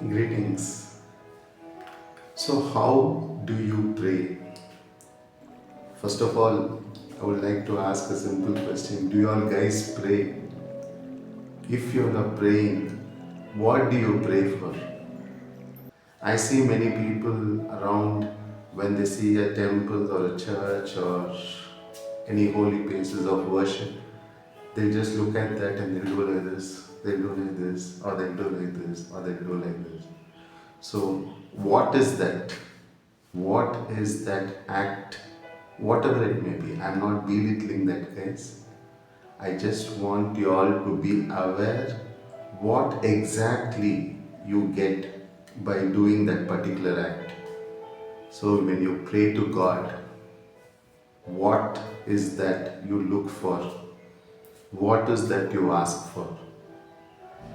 Greetings. So, how do you pray? First of all, I would like to ask a simple question. Do you all guys pray? If you're not praying, what do you pray for? I see many people around when they see a temple or a church or any holy places of worship, they just look at that and they'll do like this, they'll do like this, or they'll do like this, or they'll do like this. So, what is that? What is that act? Whatever it may be, I'm not belittling that, guys. I just want you all to be aware what exactly you get by doing that particular act. So, when you pray to God, what is that you look for? What is that you ask for?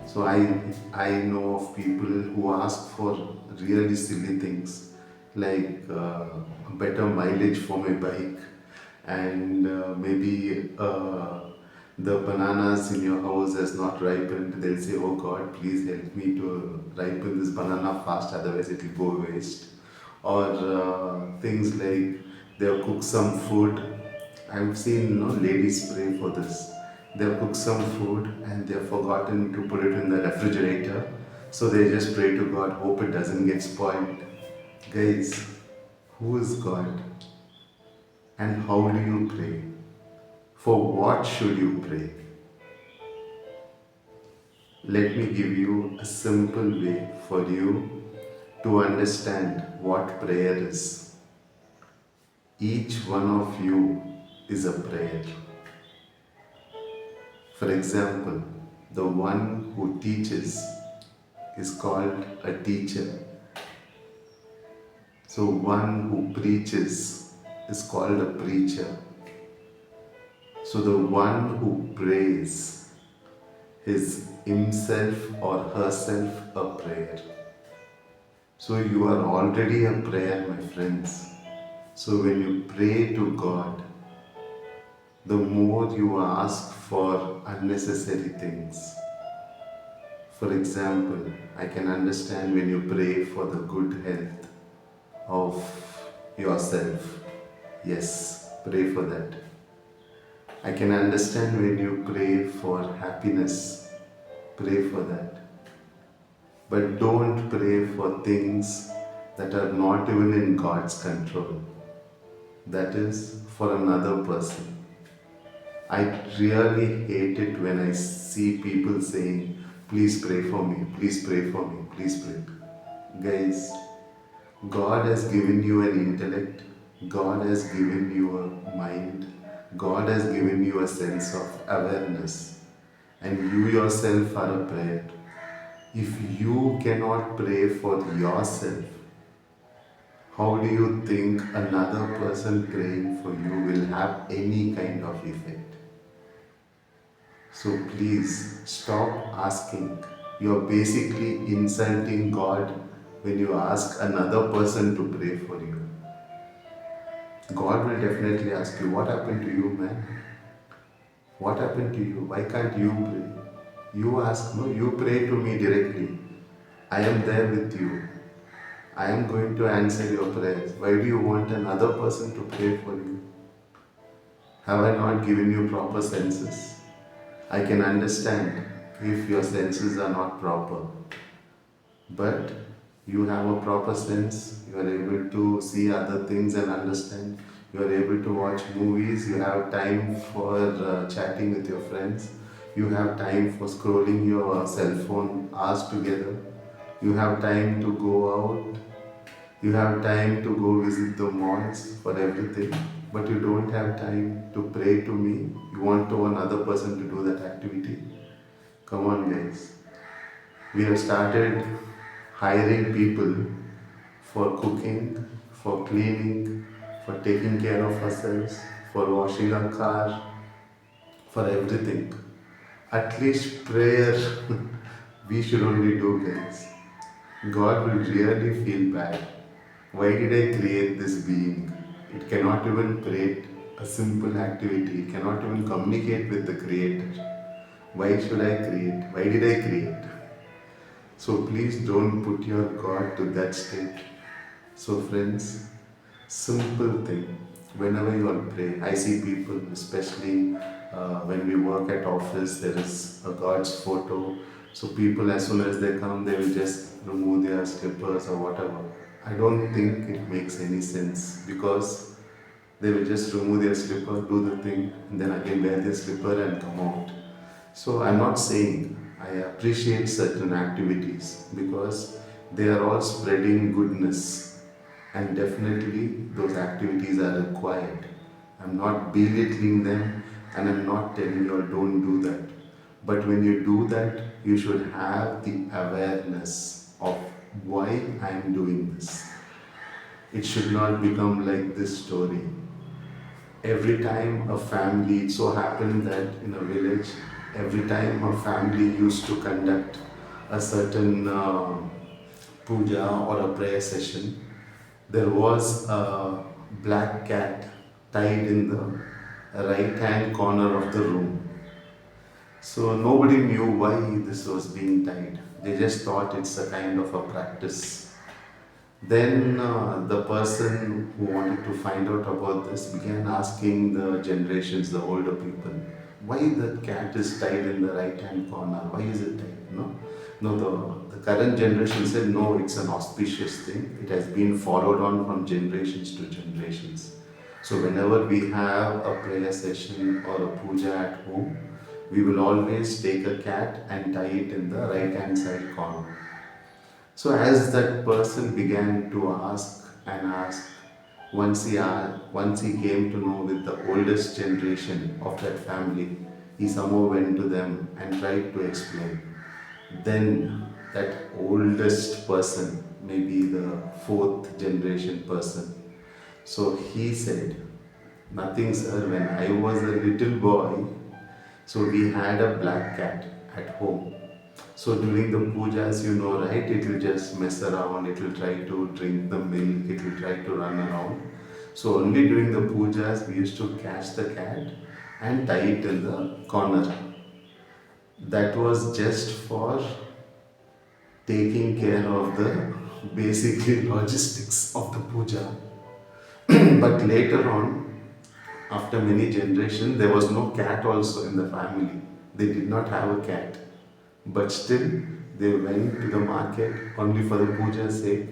So I know of people who ask for really silly things like better mileage for my bike and maybe the bananas in your house has not ripened. They'll say, "Oh God, please help me to ripen this banana fast, otherwise it will go waste." Or things like they'll cook some food. I've seen ladies pray for this. They've cooked some food and they've forgotten to put it in the refrigerator. So they just pray to God, hope it doesn't get spoiled. Guys, who is God? And how do you pray? For what should you pray? Let me give you a simple way for you to understand what prayer is. Each one of you is a prayer. For example, the one who teaches is called a teacher. So one who preaches is called a preacher. So the one who prays is himself or herself a prayer. So you are already a prayer, my friends. So when you pray to God, the more you ask for unnecessary things. For example, I can understand when you pray for the good health of yourself. Yes, pray for that. I can understand when you pray for happiness. Pray for that. But don't pray for things that are not even in God's control. That is for another person. I really hate it when I see people saying, "Please pray for me, please pray for me, please pray." Guys, God has given you an intellect, God has given you a mind, God has given you a sense of awareness, and you yourself are a prayer. If you cannot pray for yourself, how do you think another person praying for you will have any kind of effect? So please stop asking. You're basically insulting God when you ask another person to pray for you. God will definitely ask you, "What happened to you, man? What happened to you? Why can't you pray?" You ask, no, you pray to me directly. I am there with you. I am going to answer your prayers. Why do you want another person to pray for you? Have I not given you proper senses? I can understand if your senses are not proper, but you have a proper sense, you are able to see other things and understand, you are able to watch movies, you have time for chatting with your friends, you have time for scrolling your cell phone hours together, you have time to go out, you have time to go visit the malls for everything, but you don't have time to pray to me. You want to another person to do that activity. Come on, guys. We have started hiring people for cooking, for cleaning, for taking care of ourselves, for washing our car, for everything. At least prayer we should only do, guys. God will really feel bad. Why did I create this being? It cannot even create a simple activity. It cannot even communicate with the Creator. Why should I create? Why did I create? So please don't put your God to that state. So friends, simple thing. Whenever you all pray, I see people, especially when we work at office, there is a God's photo. So people, as soon as they come, they will just remove their slippers or whatever. I don't think it makes any sense, because they will just remove their slipper, do the thing, and then again wear their slipper and come out. So I'm not saying I appreciate certain activities, because they are all spreading goodness, and definitely those activities are required. I'm not belittling them, and I'm not telling you all don't do that. But when you do that, you should have the awareness of why I'm doing this. It should not become like this story. Every time a family, it so happened that in a village, every time a family used to conduct a certain puja or a prayer session, there was a black cat tied in the right hand corner of the room. So nobody knew why this was being tied. They just thought it's a kind of a practice. Then the person who wanted to find out about this began asking the generations, the older people, why the cat is tied in the right hand corner? Why is it tied? No, the current generation said no, it's an auspicious thing. It has been followed on from generations to generations. So whenever we have a prayer session or a puja at home, we will always take a cat and tie it in the right hand side corner. So as that person began to ask and ask, once he came to know with the oldest generation of that family, he somehow went to them and tried to explain. Then that oldest person, maybe the fourth generation person, so he said, nothing sir, when I was a little boy, so we had a black cat at home. So during the pujas, you know, right, it will just mess around, it will try to drink the milk, it will try to run around. So only during the pujas, we used to catch the cat and tie it in the corner. That was just for taking care of the basically logistics of the puja. But later on, after many generations, there was no cat also in the family. They did not have a cat. But still, they went to the market only for the puja's sake.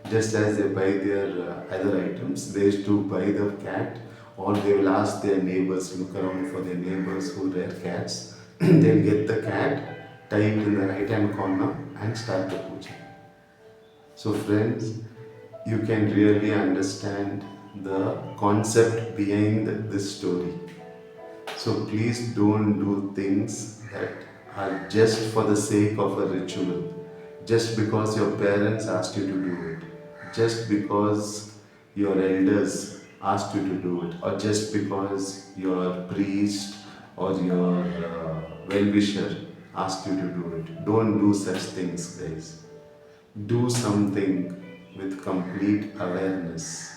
Just as they buy their other items, they used to buy the cat, or they will ask their neighbors, look around for their neighbors who rear cats. They'll get the cat, tie it in the right hand corner, and start the puja. So, friends, you can really understand the concept behind this story. So please don't do things that are just for the sake of a ritual, just because your parents asked you to do it, just because your elders asked you to do it, or just because your priest or your well-wisher asked you to do it. Don't do such things, guys. Do something with complete awareness.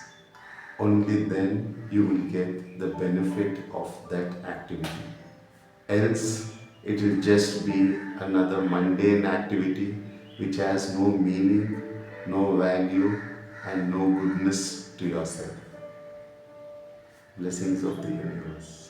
Only then you will get the benefit of that activity. Else, it will just be another mundane activity which has no meaning, no value, and no goodness to yourself. Blessings of the universe.